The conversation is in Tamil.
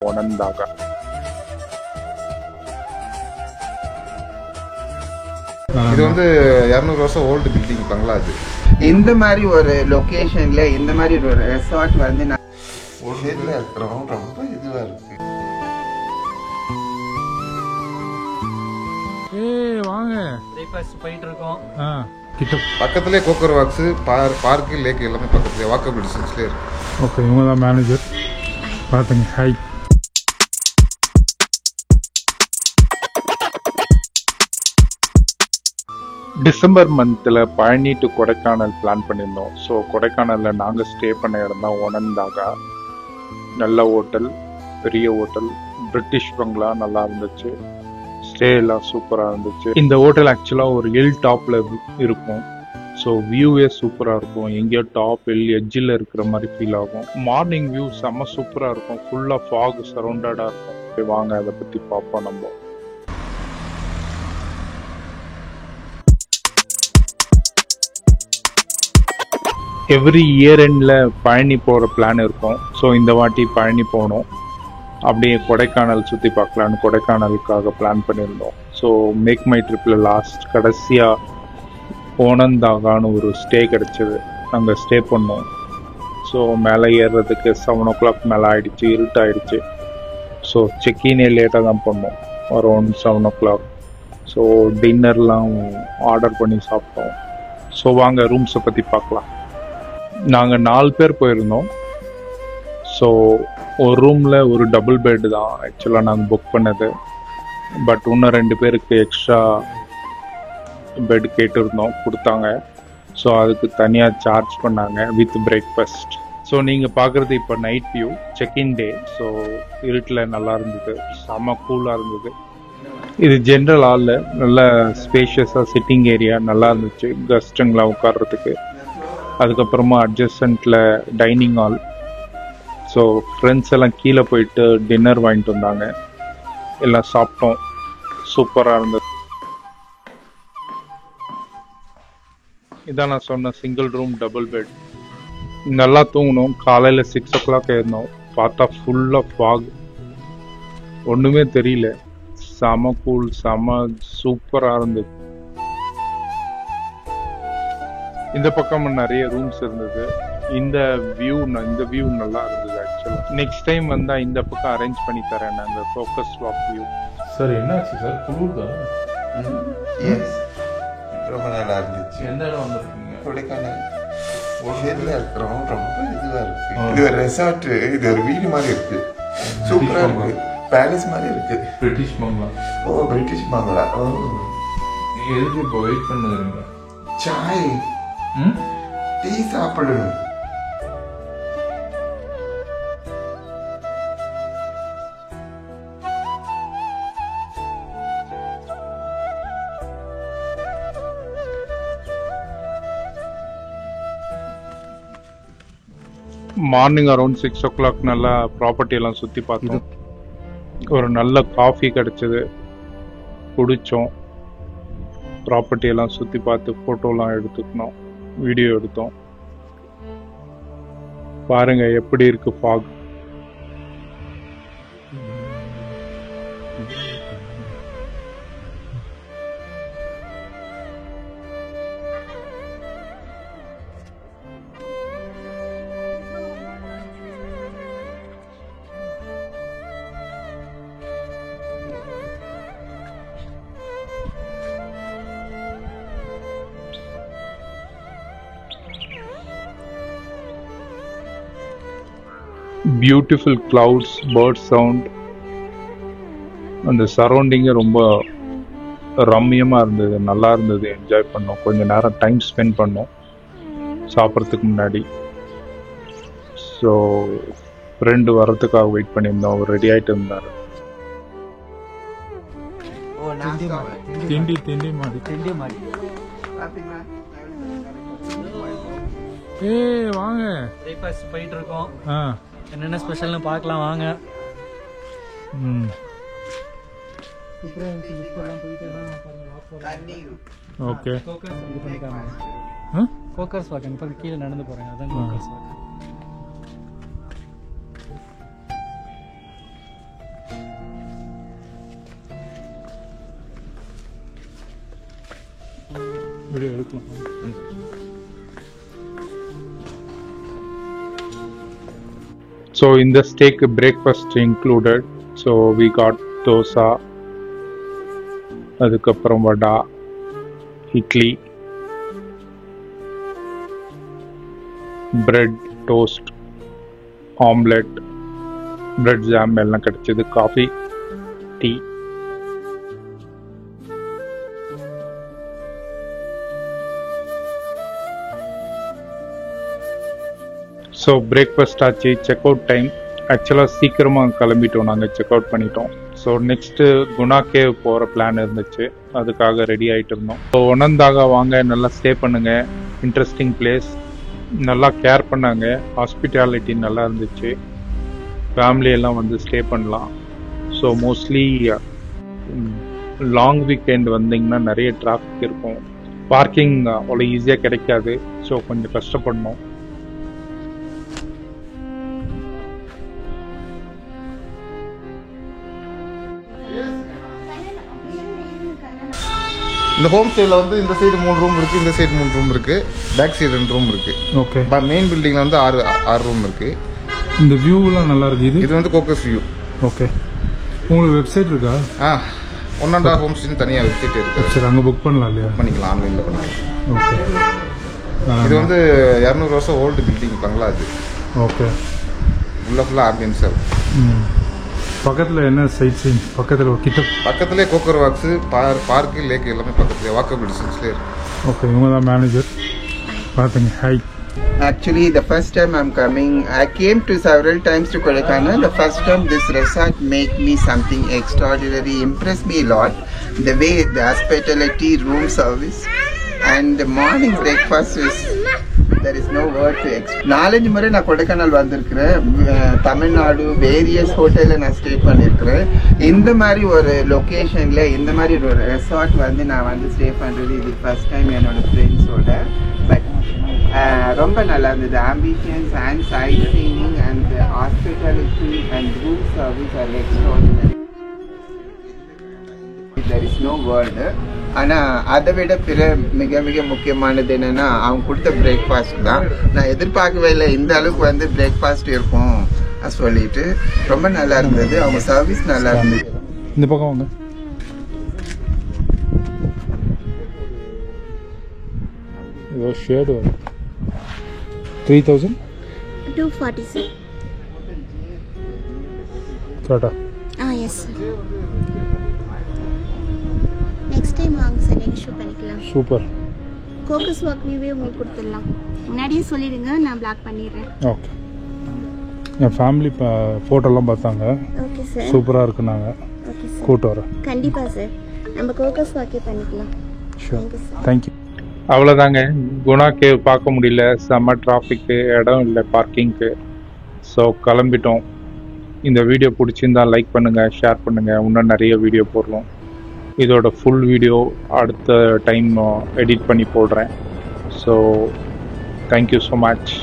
ஒனந்தாகா. இது வந்து 200 வருஷம் ஓல்டு பில்டிங் பங்களா. அது இந்த மாதிரி ஒரு லொகேஷன்ல இந்த மாதிரி ஒரு ரெசார்ட் வந்து நான் இருக்கிறோம். ரொம்ப இதுவா இருக்கு. வாங்க பிரேக்ஃபாஸ்ட் போயிட்டு இருக்கோம். பக்கத்துலேயே கோக்கர் வாக்ஸ், பார்க்கு, லேக் எல்லாமே பக்கத்துலேயே வாக்கபிள் டிஸ்டன்ஸ்லேயே இருக்கு. ஓகே, இவங்க தான் மேனேஜர். பார்த்துங்க. ஹாய். டிசம்பர் மந்த்தில் பழனி டு கொடைக்கானல் பிளான் பண்ணியிருந்தோம். ஸோ கொடைக்கானலில் நாங்கள் ஸ்டே பண்ண இடம் தான் ஒனந்தாகா. நல்ல ஹோட்டல், பெரிய ஹோட்டல், பிரிட்டிஷ் பங்களா, நல்லா இருந்துச்சு. ஸ்டே எல்லாம் சூப்பராக இருந்துச்சு. இந்த ஹோட்டல் ஆக்சுவலாக ஒரு ஹில் டாப்பில் இருக்கும். ஸோ வியூவே சூப்பராக இருக்கும். எங்கேயோ டாப் எட்ஜில் இருக்கிற மாதிரி ஃபீல் ஆகும். மார்னிங் வியூ செம்ம சூப்பராக இருக்கும். ஃபுல்லாக ஃபாக் சரௌண்டடாக இருக்கும். வாங்க அதை பற்றி பார்ப்போம் நம்ம. எவ்ரி இயர் எண்டில் பழனி போகிற பிளான் இருக்கும். ஸோ இந்த வாட்டி பழனி போனோம். அப்படியே கொடைக்கானல் சுற்றி பார்க்கலான்னு கொடைக்கானலுக்காக பிளான் பண்ணியிருந்தோம். ஸோ மேக் மை ட்ரிப்பில் கடைசியாக ஒனந்தாகான்னு ஒரு ஸ்டே கிடச்சிது. நாங்கள் ஸ்டே பண்ணோம். ஸோ மேலே ஏறுறதுக்கு 7 o'clock மேலே ஆகிடுச்சு, இருட்டாயிடுச்சு. ஸோ செக்இனே லேட்டாக தான் பண்ணோம், அரௌண்ட் 7 o'clock. ஸோ டின்னர்லாம் ஆர்டர் பண்ணி சாப்பிட்டோம். ஸோ வாங்க ரூம்ஸை பற்றி பார்க்கலாம். நாங்கள் 4 பேர் போயிருந்தோம். ஸோ ஒரு ரூமில் ஒரு டபுள் பெட்டு தான் ஆக்சுவலாக நாங்கள் புக் பண்ணது. பட் இன்னும் 2 பேருக்கு எக்ஸ்ட்ரா பெட் கேட்டிருந்தோம், கொடுத்தாங்க. ஸோ அதுக்கு தனியாக சார்ஜ் பண்ணாங்க வித் பிரேக்ஃபாஸ்ட். ஸோ நீங்கள் பார்க்குறது இப்போ நைட் வியூ, செக்இன் டே. ஸோ இருட்டில் நல்லா இருந்தது, செம்ம கூலாக இருந்தது. இது ஜென்ரல் ஹாலில் நல்ல ஸ்பேஷியஸாக சிட்டிங் ஏரியா நல்லா இருந்துச்சு கெஸ்ட்டுங்களாம் உட்கார்றதுக்கு. அதுக்கப்புறமா அட்ஜஸ்டண்ட்டில் டைனிங் ஹால். ஸோ ஃப்ரெண்ட்ஸ் எல்லாம் கீழே போயிட்டு டின்னர் வாங்கிட்டு வந்தாங்க, எல்லாம் சாப்பிட்டோம். சூப்பராக இருந்தது. இதான் நான் சொன்ன சிங்கிள் ரூம் டபுள் பெட். நல்லா தூங்கணும். காலையில் 6 o'clock ஏறினோம். பார்த்தா ஃபுல்லாக ஃபாக், ஒன்றுமே தெரியல. செம கூல், செம சூப்பராக இருந்தது. இந்த பக்கம் நிறைய ரூம்ஸ் இருந்தது. இந்த வியூ நல்லா இருந்தது ஆக்சுவலாக. நெக்ஸ்ட் டைம் வந்தால் இந்த பக்கம் அரேஞ்ச் பண்ணி தரேன் நான், இந்த ஃபோக்கஸ் வாக் வியூ. சார் என்னாச்சு சார், குளிர் தான்? ரொம்ப நல்லா இருந்துச்சு. எந்த இடம் வந்திருக்கீங்க? கொடைக்கானல் இருக்கிறோம். ரொம்ப இதுவா இருக்கு. இது ஒரு ரெசார்ட், இது ஒரு வீடு மாதிரி இருக்கு. சூப்பரா இருக்கு. பேலஸ் மாதிரி இருக்கு. பிரிட்டிஷ் பங்களா. ஓ, பிரிட்டிஷ் பங்களா. ஓ, எதுக்கு இப்போ வெயிட் பண்ணுறீங்க? சாய், டீ சாப்பிடணும். மார்னிங் அரௌண்ட் 6 o'clock நல்லா ப்ராப்பர்ட்டி எல்லாம் சுற்றி பார்த்தோம். ஒரு நல்ல காஃபி கிடச்சிது, குடித்தோம். ப்ராப்பர்ட்டி எல்லாம் சுற்றி பார்த்து ஃபோட்டோலாம் எடுத்துக்கணும், வீடியோ எடுத்தோம். பாருங்க எப்படி இருக்கு fog. Beautiful clouds, bird sound, அந்த சரௌண்டிங்கே ரொம்ப ரம்மியமாக இருந்தது, நல்லா இருந்தது. என்ஜாய் பண்ணோம். கொஞ்சம் நேரம் டைம் ஸ்பெண்ட் பண்ணோம் சாப்பிட்றதுக்கு முன்னாடி. ஸோ ஃப்ரெண்டு வர்றதுக்காக வெயிட் பண்ணியிருந்தோம். அவர் ரெடி ஆகிட்டு இருந்தார். திண்டி மாதிரி. வாங்க பிரேக்ஃபாஸ்ட் போயிட்டு இருக்கோம். என்னென்ன ஸ்பெஷல்னு பார்க்கலாம் வாங்க. Okay, Coaker's walk. இப்போ கீழே நடந்து போறேன், அதான் கோக்கர்ஸ் வாக். வீடியோ எடுக்கலாம். So in the steak breakfast included. So we got dosa, அதுக்கப்புறம் vada, idli, bread toast, omelette, bread jam எல்லாம் கிடைச்சது, காஃபி, டீ. ஸோ பிரேக்ஃபாஸ்ட் ஆச்சு. செக் அவுட் டைம் ஆக்சுவலாக சீக்கிரமாக கிளம்பிட்டோம், நாங்கள் செக் அவுட் பண்ணிட்டோம். ஸோ நெக்ஸ்ட்டு குணா கேவ் போகிற பிளான் இருந்துச்சு, அதுக்காக ரெடி ஆகிட்டு இருந்தோம். ஸோ ஒனந்தாக வாங்க, நல்லா ஸ்டே பண்ணுங்கள், இன்ட்ரெஸ்டிங் பிளேஸ், நல்லா கேர் பண்ணாங்க, ஹாஸ்பிட்டாலிட்டி நல்லா இருந்துச்சு, ஃபேமிலியெல்லாம் வந்து ஸ்டே பண்ணலாம். ஸோ மோஸ்ட்லி லாங் வீக்கெண்ட் வந்தீங்கன்னா நிறைய டிராஃபிக் இருக்கும், பார்க்கிங் அவ்வளோ ஈஸியாக கிடைக்காது. ஸோ கொஞ்சம் கஷ்டப்படணும். இந்த ஹோம் ஸ்டேல வந்து இந்த சைடு 3 ரூம் இருக்கு, இந்த சைடு 3 ரூம் இருக்கு, பேக் சைடு 2 ரூம் இருக்கு. ஓகே. மெயின் பில்டிங்ல வந்து 6 ரூம் இருக்கு. இந்த வியூலாம் நல்லா இருக்கு. இது வந்து கோக்கஸ் வியூ. ஓகே. உங்களுக்கு வெப்சைட் இருக்கா? ஒன்னாண்டா ஹோம் ஸ்டே தனியாக வெப்சைட் இருக்கு. சரி, அங்கே புக் பண்ணலாம் இல்லையா? பண்ணிக்கலாம், ஆன்லைனில் பண்ணிக்கலாம். ஓகே. இது வந்து 200 வருஷம் ஓல்டு பில்டிங் பங்களா இது. ஓகே. ஃபுல்லாக ஆம்பியன்ஸாக இருக்கும். பக்கத்தில் என்ன சைட் சீன்? பக்கத்துலேயே கோக்கர் வாக்ஸு, பார்க்கு, லேக் எல்லாமே பக்கத்துலேயே வாக்கபிள் டிஸ்டன்ஸ்லேயே இருக்கு. ஓகே. இவங்க தான் மேனேஜர். பார்த்துங்க. Hi. Actually, the first time I'm coming, I came to several times to Kodaikanal. The first time this resort made me something extraordinary, impressed me a lot. The way, the hospitality, room service, and the morning breakfast is, there is no word to explain. 4 முறை நான் கொடைக்கானல் வந்திருக்கிறேன். தமிழ்நாடு வேரியஸ் ஹோட்டலில் நான் ஸ்டே பண்ணியிருக்கிறேன். இந்த மாதிரி ஒரு லொக்கேஷனில் இந்த மாதிரி ஒரு ரெசார்ட் வந்து நான் வந்து ஸ்டே பண்ணுறது இது ஃபர்ஸ்ட் டைம் என்னோட ஃப்ரெண்ட்ஸோட. பட் ரொம்ப நல்லா இருந்தது. Ambitions and sightseeing and hospitality and room service are extraordinary. there is no word. ஆனால் அதை விட மிக மிக முக்கியமானது என்னென்னா அவங்க கொடுத்த பிரேக்ஃபாஸ்ட் தான். நான் எதிர்பார்க்கவே இல்லை இந்த அளவுக்கு வந்து பிரேக்ஃபாஸ்ட் இருக்கும் சொல்லிட்டு. ரொம்ப நல்லா இருந்தது, அவங்க சர்வீஸ் நல்லா இருந்தது. இந்த பக்கம் வாங்க. இதோ ஷேடு வரும். 3240 கரெக்டா? Yes sir. நெக்ஸ்ட் டைம் வாங்க சார், நெக்ஸ்ட் ஷோ பண்ணிக்கலாம். சூப்பர். கோக்கஸ் வாக் வியூவே உங்களுக்கு கொடுத்துடலாம். முன்னாடியே சொல்லிடுங்க, நான் பிளாக் பண்ணிடுறேன். ஓகே. என் ஃபேமிலி ஃபோட்டோலாம் பார்த்தாங்க. Okay sir. சூப்பராக இருக்குனாங்க. Okay sir. கூட்டு வரேன். கண்டிப்பாக சார், நம்ம கோக்கஸ் வாக்கே பண்ணிக்கலாம். ஷூர். தேங்க்யூ. அவ்வளோதாங்க. குணா கேவ் பார்க்க முடியல, செம்ம டிராஃபிக்கு, இடம் இல்லை பார்க்கிங்க்கு. ஸோ கிளம்பிட்டோம். இந்த வீடியோ பிடிச்சிருந்தா லைக் பண்ணுங்கள், ஷேர் பண்ணுங்கள். இன்னும் நிறைய வீடியோ போடுறோம். இதோட ஃபுல் வீடியோ அடுத்த டைம் எடிட் பண்ணி போடுறேன். So thank you so much.